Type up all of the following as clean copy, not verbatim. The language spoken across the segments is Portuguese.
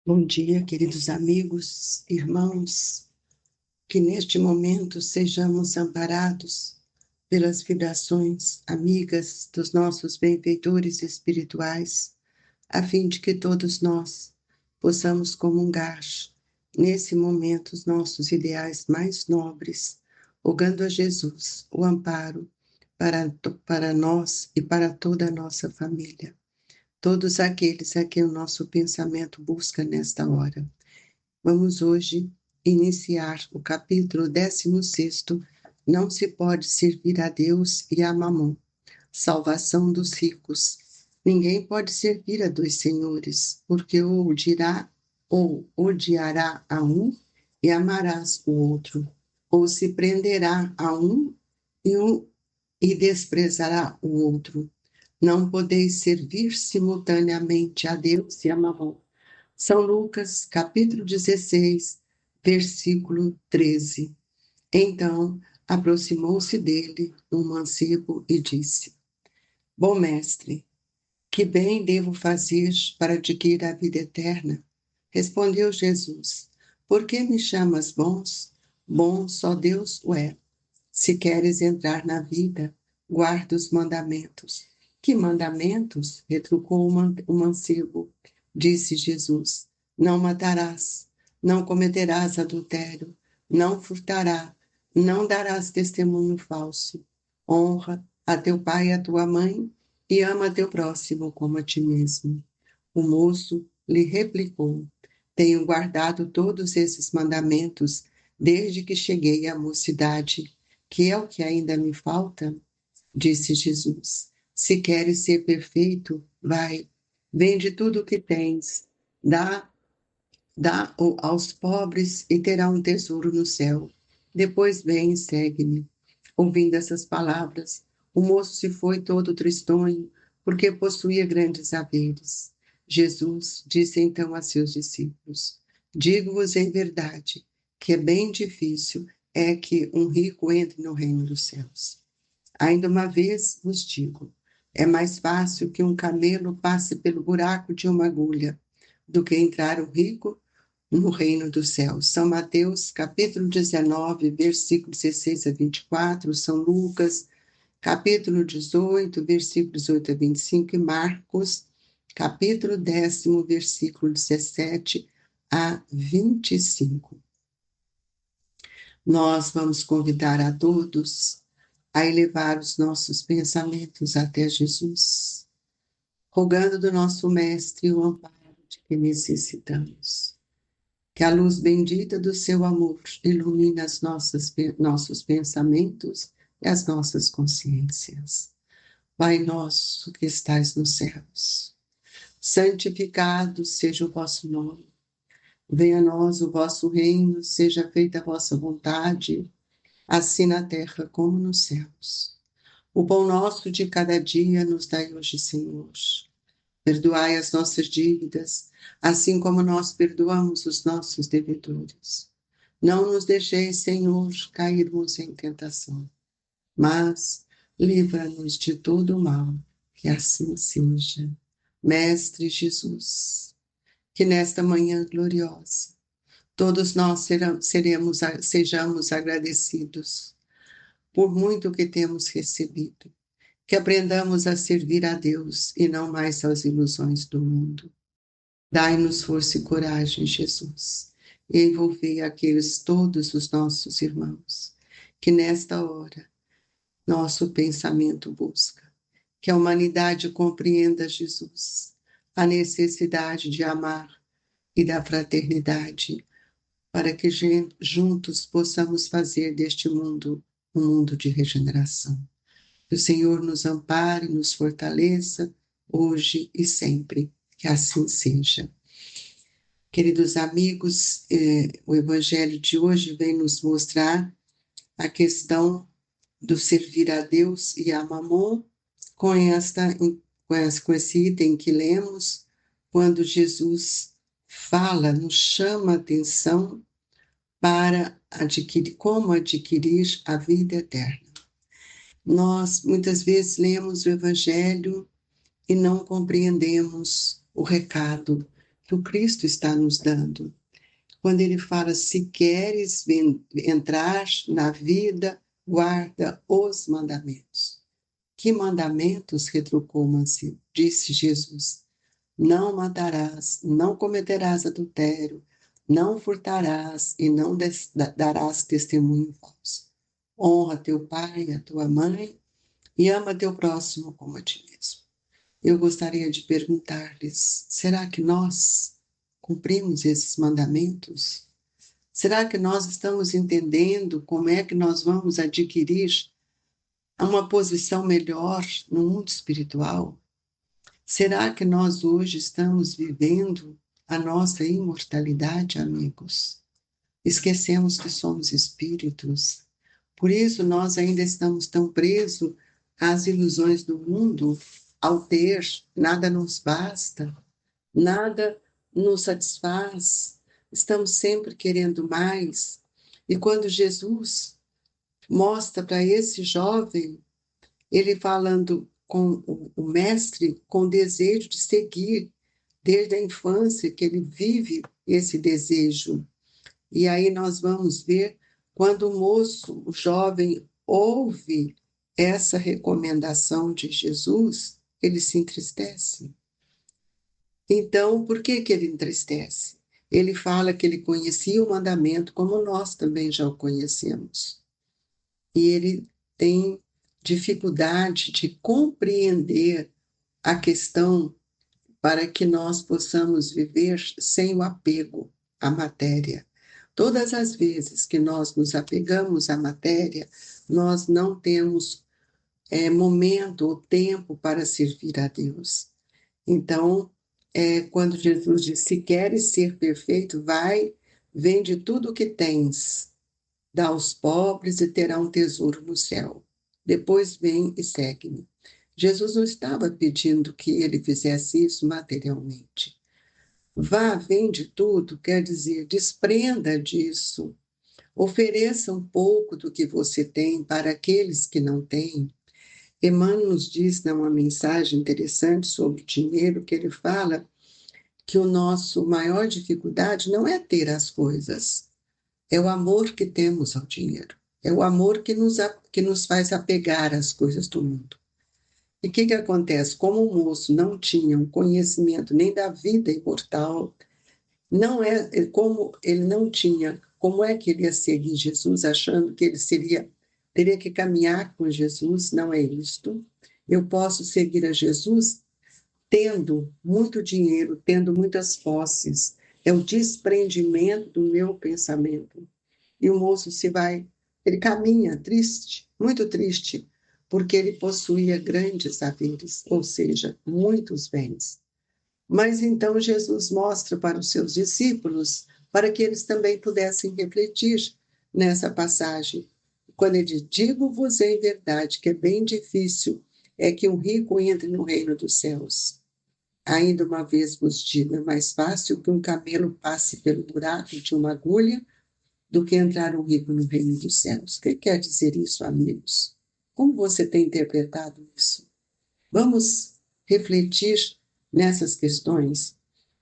Bom dia, queridos amigos, irmãos, que neste momento sejamos amparados pelas vibrações amigas dos nossos benfeitores espirituais, a fim de que todos nós possamos comungar nesse momento os nossos ideais mais nobres, rogando a Jesus o amparo para nós e para toda a nossa família. Todos aqueles a quem o nosso pensamento busca nesta hora. Vamos hoje iniciar o capítulo 16. Não se pode servir a Deus e a Mamon. Salvação dos ricos. Ninguém pode servir a dois senhores, porque ou dirá ou odiará a um e amarás o outro, ou se prenderá a um e desprezará o outro. Não podeis servir simultaneamente a Deus e a Mamon. São Lucas, capítulo 16, versículo 13. Então, aproximou-se dele um mancebo e disse: Bom mestre, que bem devo fazer para adquirir a vida eterna? Respondeu Jesus: Por que me chamas bons? Bom só Deus o é. Se queres entrar na vida, guarda os mandamentos. Que mandamentos? Retrucou o mancebo. Disse Jesus: Não matarás, não cometerás adultério, não furtarás, não darás testemunho falso. Honra a teu pai e a tua mãe e ama teu próximo como a ti mesmo. O moço lhe replicou: Tenho guardado todos esses mandamentos desde que cheguei à mocidade. Que é o que ainda me falta? Disse Jesus. Se queres ser perfeito, vai, vende tudo o que tens, dá aos pobres e terá um tesouro no céu. Depois vem e segue-me. Ouvindo essas palavras, o moço se foi todo tristonho, porque possuía grandes haveres. Jesus disse então a seus discípulos: Digo-vos em verdade que é bem difícil que um rico entre no reino dos céus. Ainda uma vez vos digo, é mais fácil que um camelo passe pelo buraco de uma agulha do que entrar um rico no reino dos céus. São Mateus, capítulo 19, versículos 16 a 24, São Lucas, capítulo 18, versículos 18 a 25, e Marcos, capítulo 10, versículo 17 a 25. Nós vamos convidar a todos a elevar os nossos pensamentos até Jesus, rogando do nosso Mestre o amparo de que necessitamos. Que a luz bendita do seu amor ilumine nossos pensamentos e as nossas consciências. Pai nosso que estais nos céus, santificado seja o vosso nome. Venha a nós o vosso reino, seja feita a vossa vontade, assim na terra como nos céus. O pão nosso de cada dia nos dai hoje, Senhor. Perdoai as nossas dívidas, assim como nós perdoamos os nossos devedores. Não nos deixeis, Senhor, cairmos em tentação, mas livra-nos de todo o mal, que assim seja. Mestre Jesus, que nesta manhã gloriosa, todos nós sejamos agradecidos por muito que temos recebido, que aprendamos a servir a Deus e não mais às ilusões do mundo. Dai-nos força e coragem, Jesus, e envolvei aqueles todos os nossos irmãos, que nesta hora nosso pensamento busca, que a humanidade compreenda, Jesus, a necessidade de amar e da fraternidade, para que juntos possamos fazer deste mundo um mundo de regeneração. Que o Senhor nos ampare, nos fortaleça, hoje e sempre, que assim seja. Queridos amigos, o Evangelho de hoje vem nos mostrar a questão do servir a Deus e a Mamon com esse item que lemos, quando Jesus fala, nos chama a atenção para como adquirir a vida eterna. Nós, muitas vezes, lemos o Evangelho e não compreendemos o recado que o Cristo está nos dando. Quando ele fala, se queres entrar na vida, guarda os mandamentos. Que mandamentos? Retrucou Mancebo. Disse Jesus, não matarás, não cometerás adultério, não furtarás e não darás testemunho falso. Honra teu pai e a tua mãe e ama teu próximo como a ti mesmo. Eu gostaria de perguntar-lhes, será que nós cumprimos esses mandamentos? Será que nós estamos entendendo como é que nós vamos adquirir uma posição melhor no mundo espiritual? Será que nós hoje estamos vivendo a nossa imortalidade, amigos? Esquecemos que somos espíritos. Por isso nós ainda estamos tão presos às ilusões do mundo, ao ter, nada nos basta, nada nos satisfaz, estamos sempre querendo mais. E quando Jesus mostra para esse jovem, ele falando com o mestre, com desejo de seguir, desde a infância que ele vive esse desejo. E aí nós vamos ver quando o moço, o jovem, ouve essa recomendação de Jesus, ele se entristece. Então, por que ele entristece? Ele fala que ele conhecia o mandamento como nós também já o conhecemos. E ele tem dificuldade de compreender a questão para que nós possamos viver sem o apego à matéria. Todas as vezes que nós nos apegamos à matéria, nós não temos momento ou tempo para servir a Deus. Então, quando Jesus diz, se queres ser perfeito, vai, vende tudo o que tens, dá aos pobres e terá um tesouro no céu. Depois vem e segue-me. Jesus não estava pedindo que ele fizesse isso materialmente. Vá, vende tudo, quer dizer, desprenda disso. Ofereça um pouco do que você tem para aqueles que não têm. Emmanuel nos diz numa mensagem interessante sobre o dinheiro, que ele fala que o nosso maior dificuldade não é ter as coisas, é o amor que temos ao dinheiro, é o amor que nos faz apegar às coisas do mundo. E o que acontece? Como o moço não tinha um conhecimento nem da vida imortal, como ele não tinha, como é que ele ia seguir Jesus achando que ele teria que caminhar com Jesus? Não é isto. Eu posso seguir a Jesus tendo muito dinheiro, tendo muitas posses. É o desprendimento do meu pensamento. E o moço ele caminha triste, muito triste, porque ele possuía grandes haveres, ou seja, muitos bens. Mas então Jesus mostra para os seus discípulos, para que eles também pudessem refletir nessa passagem. Quando ele diz, digo-vos em verdade que é bem difícil é que um rico entre no reino dos céus. Ainda uma vez vos digo, é mais fácil que um camelo passe pelo buraco de uma agulha do que entrar um rico no reino dos céus. O que quer dizer isso, amigos? Como você tem interpretado isso? Vamos refletir nessas questões.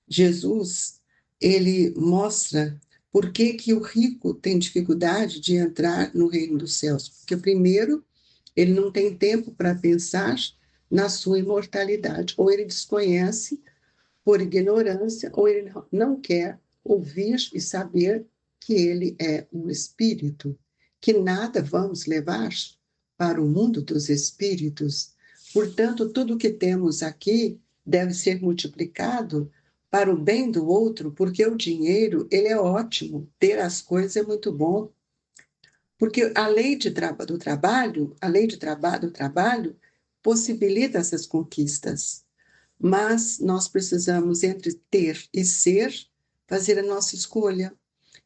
Jesus, ele mostra por que o rico tem dificuldade de entrar no reino dos céus. Porque, primeiro, ele não tem tempo para pensar na sua imortalidade, ou ele desconhece por ignorância, ou ele não quer ouvir e saber que ele é um espírito, que nada vamos levar para o mundo dos espíritos. Portanto, tudo que temos aqui deve ser multiplicado para o bem do outro, porque o dinheiro, ele é ótimo, ter as coisas é muito bom. Porque a lei do trabalho possibilita essas conquistas. Mas nós precisamos, entre ter e ser, fazer a nossa escolha.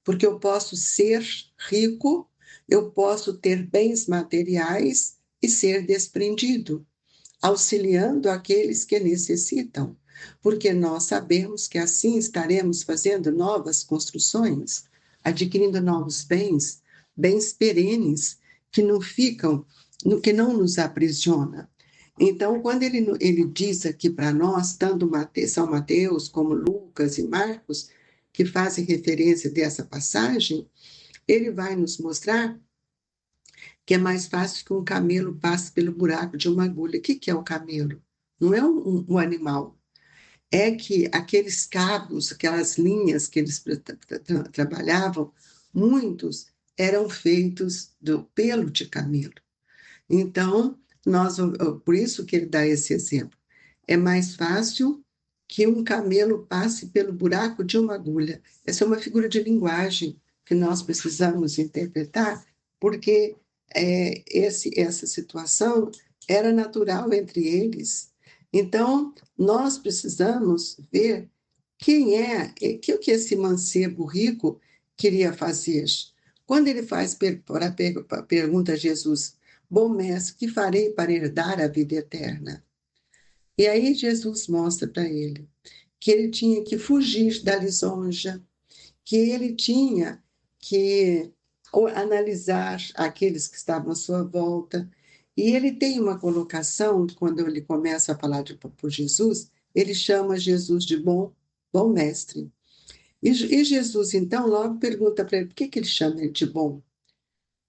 Porque eu posso ser rico, eu posso ter bens materiais e ser desprendido, auxiliando aqueles que necessitam. Porque nós sabemos que assim estaremos fazendo novas construções, adquirindo novos bens perenes, que não ficam, que não nos aprisiona. Então, quando ele diz aqui para nós, tanto São Mateus como Lucas e Marcos, que fazem referência dessa passagem, ele vai nos mostrar que é mais fácil que um camelo passe pelo buraco de uma agulha. O que que é o camelo? Não é um animal. É que aqueles cabos, aquelas linhas que eles trabalhavam, muitos eram feitos do pelo de camelo. Então, por isso que ele dá esse exemplo. É mais fácil que um camelo passe pelo buraco de uma agulha. Essa é uma figura de linguagem que nós precisamos interpretar, porque essa situação era natural entre eles. Então, nós precisamos ver o que esse mancebo rico queria fazer. Quando ele faz pergunta a Jesus, bom mestre, que farei para herdar a vida eterna? E aí Jesus mostra para ele que ele tinha que fugir da lisonja, que ele tinha que analisar aqueles que estavam à sua volta. E ele tem uma colocação, quando ele começa a falar por Jesus, ele chama Jesus de bom mestre. E Jesus, então, logo pergunta para ele, por que ele chama ele de bom?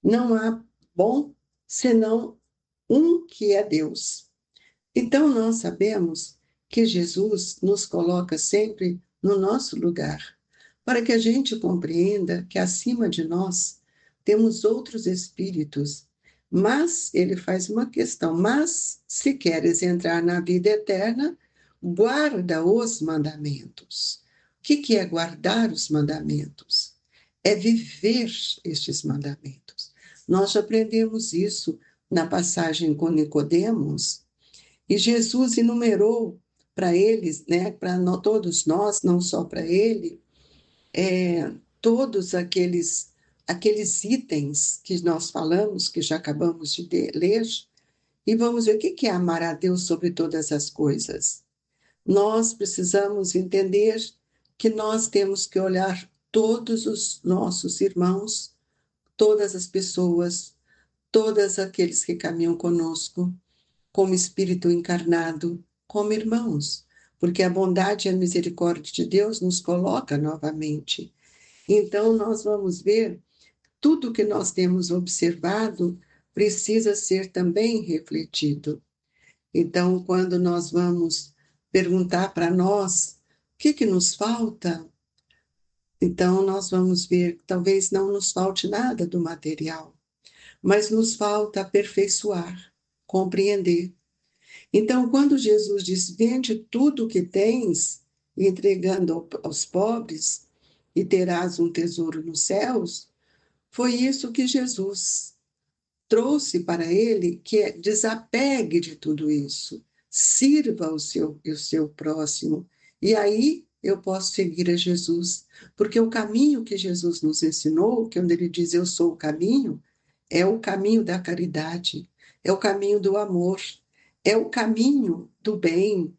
Não há bom senão um que é Deus. Então, nós sabemos que Jesus nos coloca sempre no nosso lugar, para que a gente compreenda que acima de nós temos outros espíritos. Mas ele faz uma questão: mas se queres entrar na vida eterna, guarda os mandamentos. O que é guardar os mandamentos? É viver estes mandamentos. Nós já aprendemos isso na passagem com Nicodemos, e Jesus enumerou para eles, né, para todos nós, não só para ele, todos aqueles itens que nós falamos, que já acabamos de ler, e vamos ver o que é amar a Deus sobre todas as coisas. Nós precisamos entender que nós temos que olhar todos os nossos irmãos, todas as pessoas, todos aqueles que caminham conosco, como espírito encarnado, como irmãos, porque a bondade e a misericórdia de Deus nos coloca novamente. Então, nós vamos ver tudo que nós temos observado precisa ser também refletido. Então, quando nós vamos perguntar para nós o que nos falta, então nós vamos ver que talvez não nos falte nada do material, mas nos falta aperfeiçoar, compreender. Então, quando Jesus diz, vende tudo o que tens, entregando aos pobres, e terás um tesouro nos céus, foi isso que Jesus trouxe para ele, que é desapegue de tudo isso, sirva o seu próximo, e aí eu posso seguir a Jesus, porque o caminho que Jesus nos ensinou, que é onde ele diz eu sou o caminho, é o caminho da caridade, é o caminho do amor, é o caminho do bem.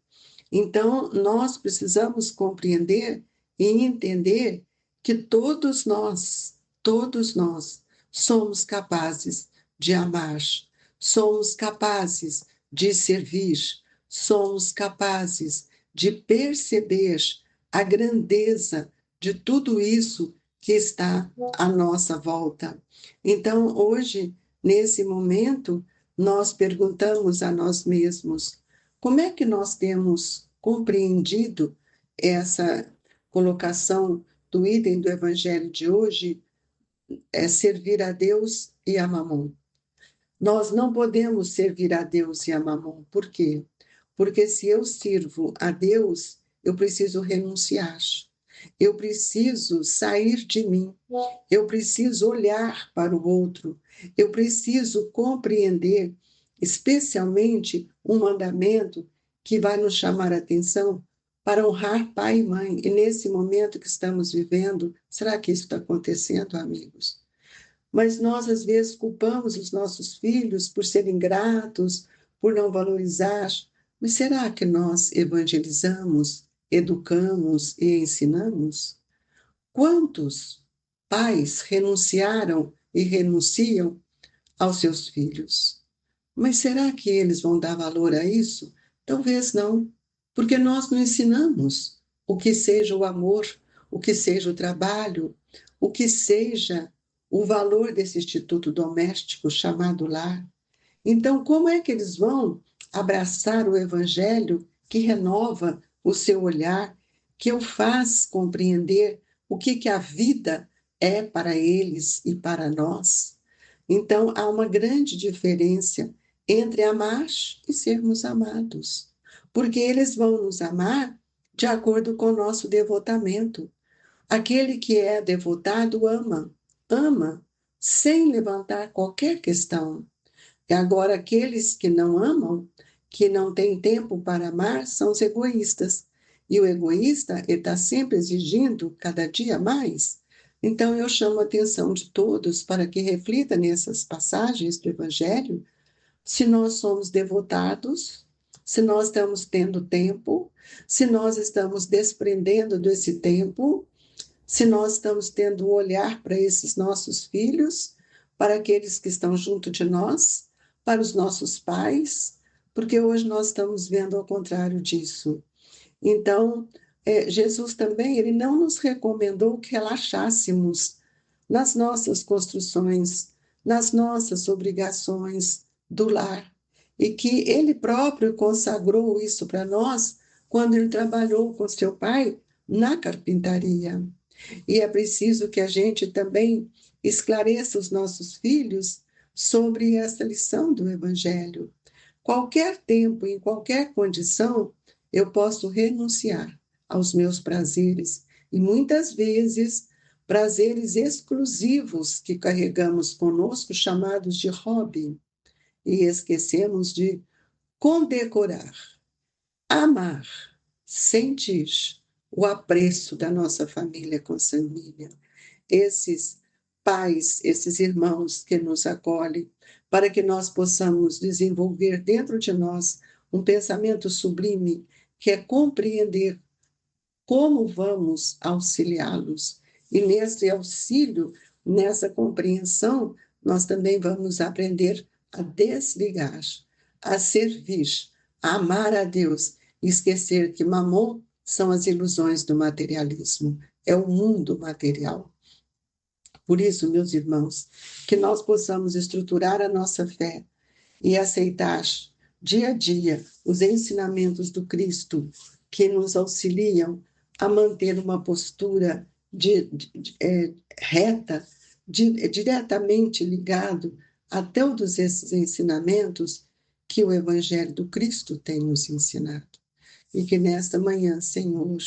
Então, nós precisamos compreender e entender que todos nós somos capazes de amar, somos capazes de servir, somos capazes de perceber a grandeza de tudo isso que está à nossa volta. Então, hoje, nesse momento, nós perguntamos a nós mesmos: como é que nós temos compreendido essa colocação do item do Evangelho de hoje? É servir a Deus e a Mamon. Nós não podemos servir a Deus e a Mamon. Por quê? Porque se eu sirvo a Deus, eu preciso renunciar. Eu preciso sair de mim. Eu preciso olhar para o outro. Eu preciso compreender, especialmente, um mandamento que vai nos chamar a atenção para honrar pai e mãe. E nesse momento que estamos vivendo, será que isso está acontecendo, amigos? Mas nós, às vezes, culpamos os nossos filhos por serem ingratos, por não valorizar. Mas será que nós evangelizamos, educamos e ensinamos? Quantos pais renunciaram e renunciam aos seus filhos? Mas será que eles vão dar valor a isso? Talvez não, porque nós não ensinamos o que seja o amor, o que seja o trabalho, o que seja o valor desse instituto doméstico chamado lar. Então, como é que eles vão abraçar o evangelho que renova o seu olhar, que o faz compreender o que a vida é para eles e para nós? Então, há uma grande diferença entre amar e sermos amados, porque eles vão nos amar de acordo com o nosso devotamento. Aquele que é devotado ama, ama, sem levantar qualquer questão. E agora, aqueles que não amam, que não têm tempo para amar, são os egoístas. E o egoísta, ele está sempre exigindo cada dia mais. Então, eu chamo a atenção de todos para que reflita nessas passagens do Evangelho, se nós somos devotados, se nós estamos tendo tempo, se nós estamos desprendendo desse tempo, se nós estamos tendo um olhar para esses nossos filhos, para aqueles que estão junto de nós, para os nossos pais, porque hoje nós estamos vendo ao contrário disso. Então, Jesus também, ele não nos recomendou que relaxássemos nas nossas construções, nas nossas obrigações do lar, e que ele próprio consagrou isso para nós quando ele trabalhou com seu pai na carpintaria. E é preciso que a gente também esclareça os nossos filhos sobre essa lição do Evangelho. Qualquer tempo, em qualquer condição, eu posso renunciar aos meus prazeres, e muitas vezes prazeres exclusivos que carregamos conosco, chamados de hobby, e esquecemos de condecorar, amar, sentir o apreço da nossa família consanguínea, esses pais, esses irmãos que nos acolhem, para que nós possamos desenvolver dentro de nós um pensamento sublime, que é compreender como vamos auxiliá-los. E nesse auxílio, nessa compreensão, nós também vamos aprender a desligar, a servir, a amar a Deus e esquecer que Mamon são as ilusões do materialismo, é o mundo material. Por isso, meus irmãos, que nós possamos estruturar a nossa fé e aceitar dia a dia os ensinamentos do Cristo que nos auxiliam a manter uma postura reta, diretamente ligado a todos esses ensinamentos que o Evangelho do Cristo tem nos ensinado. E que nesta manhã, Senhor,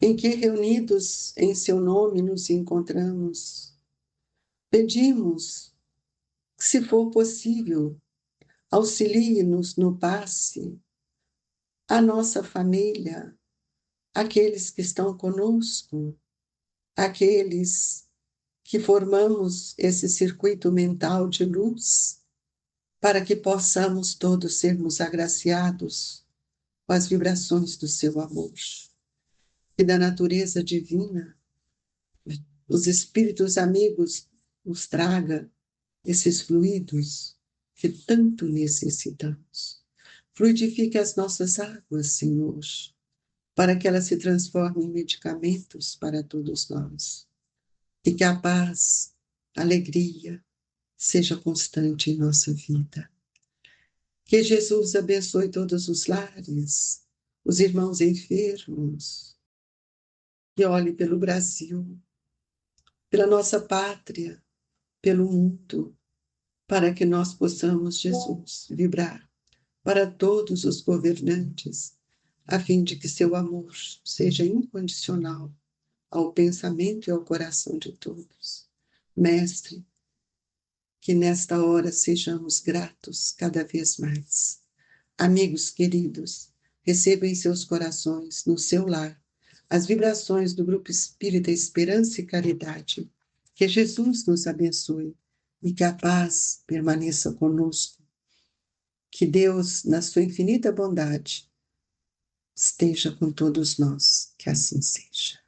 em que reunidos em seu nome nos encontramos, pedimos, se for possível, auxilie-nos no passe, a nossa família, aqueles que estão conosco, aqueles que formamos esse circuito mental de luz, para que possamos todos sermos agraciados com as vibrações do seu amor e da natureza divina. Os espíritos amigos nos traga esses fluidos que tanto necessitamos. Fluidifique as nossas águas, Senhor, para que elas se transformem em medicamentos para todos nós. E que a paz, a alegria, seja constante em nossa vida. Que Jesus abençoe todos os lares, os irmãos enfermos, e olhe pelo Brasil, pela nossa pátria, pelo mundo, para que nós possamos, Jesus, vibrar para todos os governantes, a fim de que seu amor seja incondicional ao pensamento e ao coração de todos. Mestre, que nesta hora sejamos gratos cada vez mais. Amigos queridos, recebam em seus corações, no seu lar, as vibrações do Grupo Espírita Esperança e Caridade. Que Jesus nos abençoe e que a paz permaneça conosco. Que Deus, na sua infinita bondade, esteja com todos nós. Que assim seja.